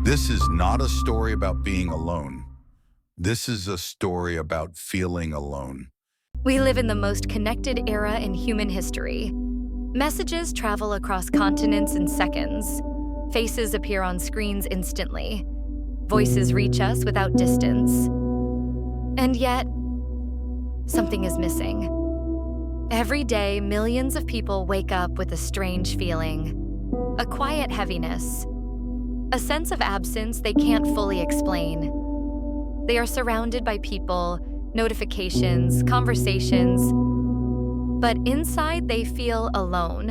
This is not a story about being alone. This is a story about feeling alone. We live in the most connected era in human history. Messages travel across continents in seconds. Faces appear on screens instantly. Voices reach us without distance. And yet, something is missing. Every day, millions of people wake up with a strange feeling, a quiet heaviness, a sense of absence they can't fully explain. They are surrounded by people, notifications, conversations, but inside they feel alone.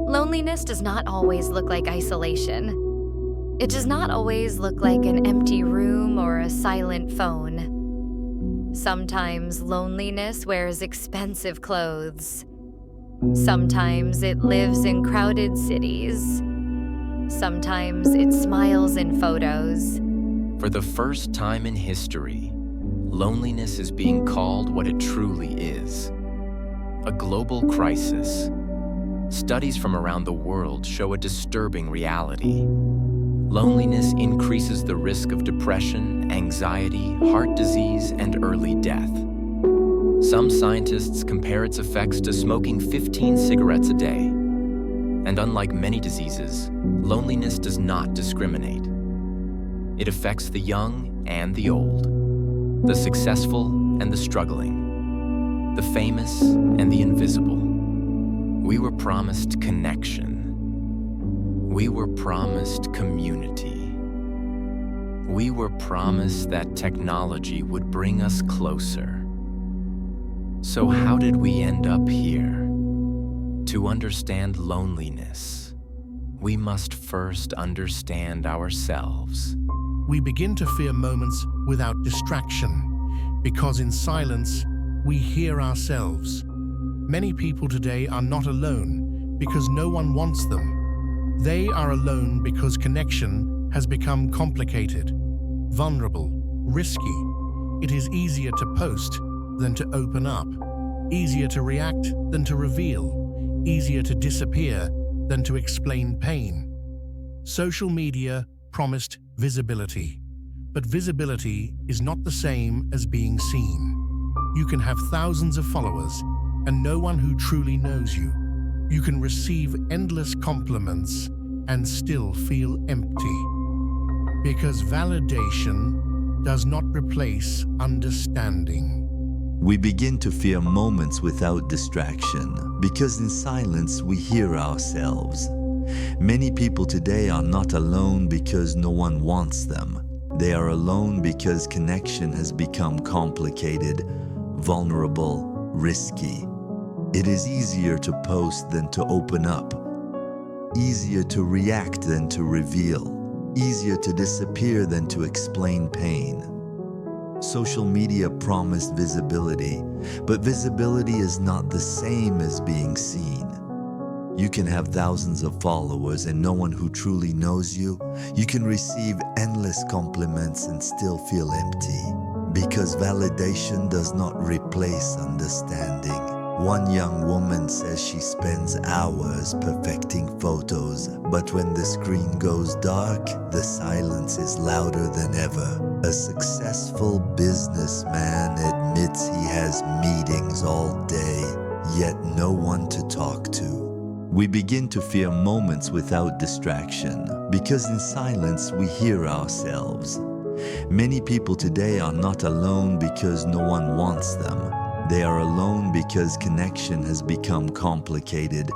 Loneliness does not always look like isolation. It does not always look like an empty room or a silent phone. Sometimes loneliness wears expensive clothes. Sometimes it lives in crowded cities. Sometimes it smiles in photos. For the first time in history, loneliness is being called what it truly is: a global crisis. Studies from around the world show a disturbing reality. Loneliness increases the risk of depression, anxiety, heart disease, and early death. Some scientists compare its effects to smoking 15 cigarettes a day. And unlike many diseases, loneliness does not discriminate. It affects the young and the old, the successful and the struggling, the famous and the invisible. We were promised connection. We were promised community. We were promised that technology would bring us closer. So how did we end up here? To understand loneliness, we must first understand ourselves. We begin to fear moments without distraction, because in silence, we hear ourselves. Many people today are not alone because no one wants them. They are alone because connection has become complicated, vulnerable, risky. It is easier to post than to open up, easier to react than to reveal, easier to disappear than to explain pain. Social media promised visibility, but visibility is not the same as being seen. You can have thousands of followers and no one who truly knows you. You can receive endless compliments and still feel empty. Because validation does not replace understanding. We begin to fear moments without distraction, because in silence we hear ourselves. Many people today are not alone because no one wants them. They are alone because connection has become complicated, vulnerable, risky. It is easier to post than to open up, easier to react than to reveal, easier to disappear than to explain pain. Social media promised visibility, but visibility is not the same as being seen. You can have thousands of followers and no one who truly knows you. You can receive endless compliments and still feel empty, because validation does not replace understanding. One young woman says she spends hours perfecting photos, but when the screen goes dark, the silence is louder than ever. A successful businessman admits he has meetings all day, yet no one to talk to. We begin to fear moments without distraction, because in silence we hear ourselves. Many people today are not alone because no one wants them. They are alone because connection has become complicated,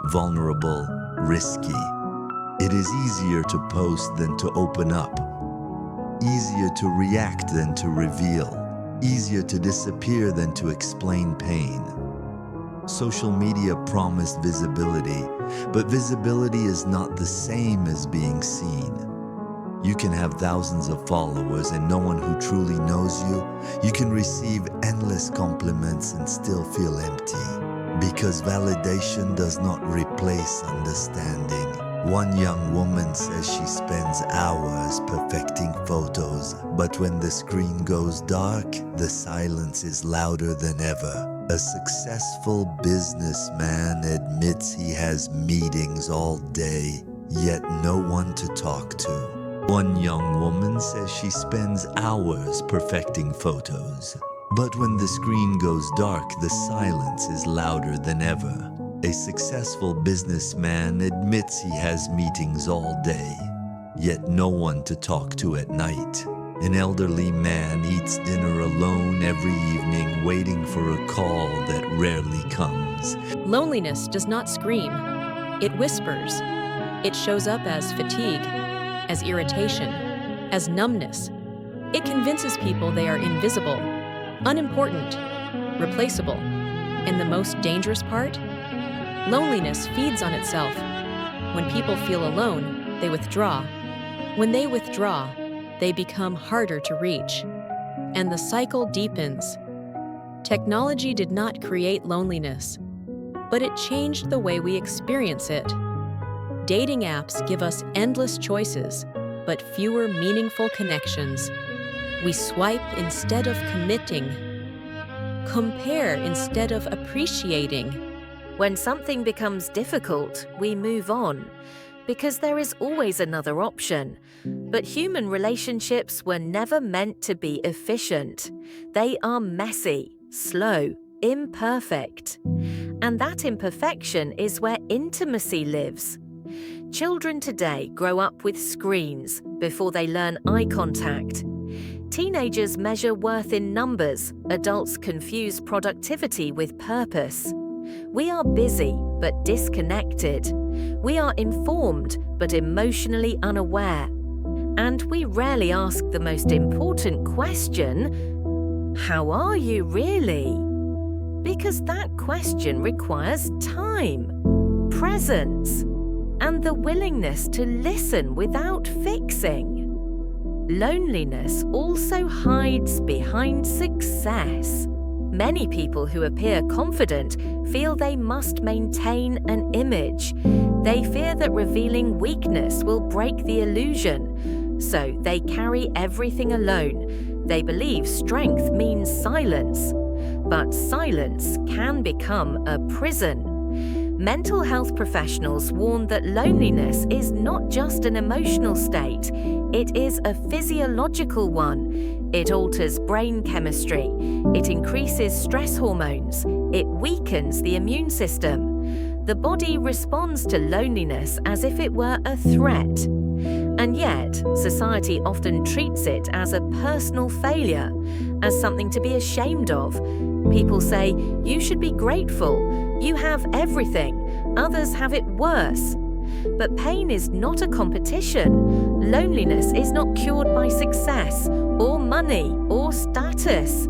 vulnerable, risky. It is easier to post than to open up, easier to react than to reveal, easier to disappear than to explain pain. Social media promised visibility, but visibility is not the same as being seen. You can have thousands of followers and no one who truly knows you. You can receive endless compliments and still feel empty, because validation does not replace understanding. One young woman says she spends hours perfecting photos, but when the screen goes dark, the silence is louder than ever. A successful businessman admits he has meetings all day, yet no one to talk to. One young woman says she spends hours perfecting photos. But when the screen goes dark, the silence is louder than ever. A successful businessman admits he has meetings all day, yet no one to talk to at night. An elderly man eats dinner alone every evening, waiting for a call that rarely comes. Loneliness does not scream. It whispers. It shows up as fatigue, as irritation, as numbness. It convinces people they are invisible, unimportant, replaceable. And the most dangerous part? Loneliness feeds on itself. When people feel alone, they withdraw. When they withdraw, they become harder to reach. And the cycle deepens. Technology did not create loneliness, but it changed the way we experience it. Dating apps give us endless choices, but fewer meaningful connections. We swipe instead of committing, compare instead of appreciating. When something becomes difficult, we move on, because there is always another option. But human relationships were never meant to be efficient. They are messy, slow, imperfect. And that imperfection is where intimacy lives. Children today grow up with screens before they learn eye contact. Teenagers measure worth in numbers. Adults confuse productivity with purpose. We are busy but disconnected. We are informed but emotionally unaware. And we rarely ask the most important question, how are you really? Because that question requires time, presence, and the willingness to listen without fixing. Loneliness also hides behind success. Many people who appear confident feel they must maintain an image. They fear that revealing weakness will break the illusion, so they carry everything alone. They believe strength means silence, but silence can become a prison. Mental health professionals warn that loneliness is not just an emotional state, it is a physiological one. It alters brain chemistry, it increases stress hormones, it weakens the immune system. The body responds to loneliness as if it were a threat. And yet, society often treats it as a personal failure, as something to be ashamed of. People say, you should be grateful, you have everything, others have it worse. But pain is not a competition. Loneliness is not cured by success, or money, or status.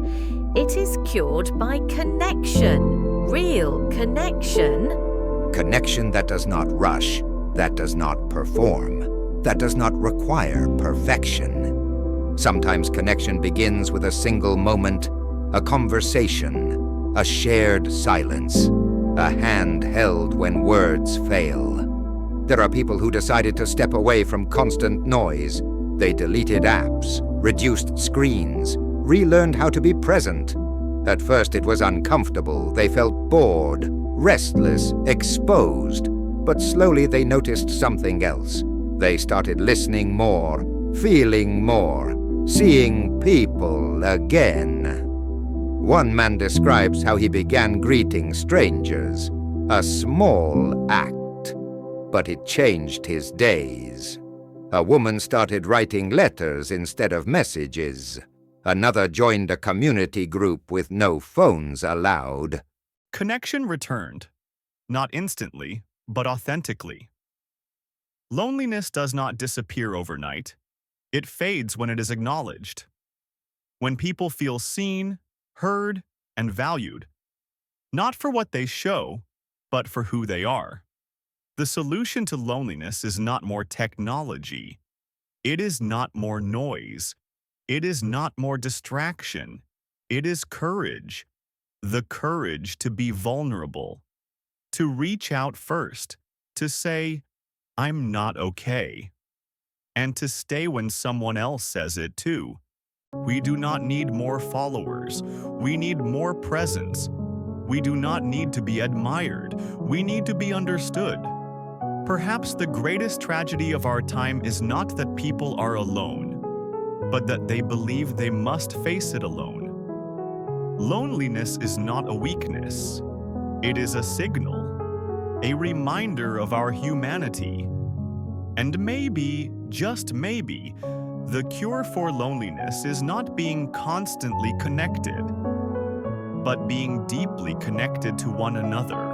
It is cured by connection, real connection. Connection that does not rush, that does not perform, that does not require perfection. Sometimes connection begins with a single moment, a conversation, a shared silence, a hand held when words fail. There are people who decided to step away from constant noise. They deleted apps, reduced screens, relearned how to be present. At first it was uncomfortable. They felt bored, restless, exposed. But slowly they noticed something else. They started listening more, feeling more, seeing people again. One man describes how he began greeting strangers, a small act, but it changed his days. A woman started writing letters instead of messages. Another joined a community group with no phones allowed. Connection returned, not instantly, but authentically. Loneliness does not disappear overnight. It fades when it is acknowledged. When people feel seen, heard, and valued, not for what they show, but for who they are. The solution to loneliness is not more technology. It is not more noise. It is not more distraction. It is courage. The courage to be vulnerable, to reach out first, to say, I'm not okay, and to stay when someone else says it too. We do not need more followers. We need more presence. We do not need to be admired. We need to be understood. Perhaps the greatest tragedy of our time is not that people are alone, but that they believe they must face it alone. Loneliness is not a weakness. It is a signal, a reminder of our humanity. And maybe, just maybe, the cure for loneliness is not being constantly connected, but being deeply connected to one another.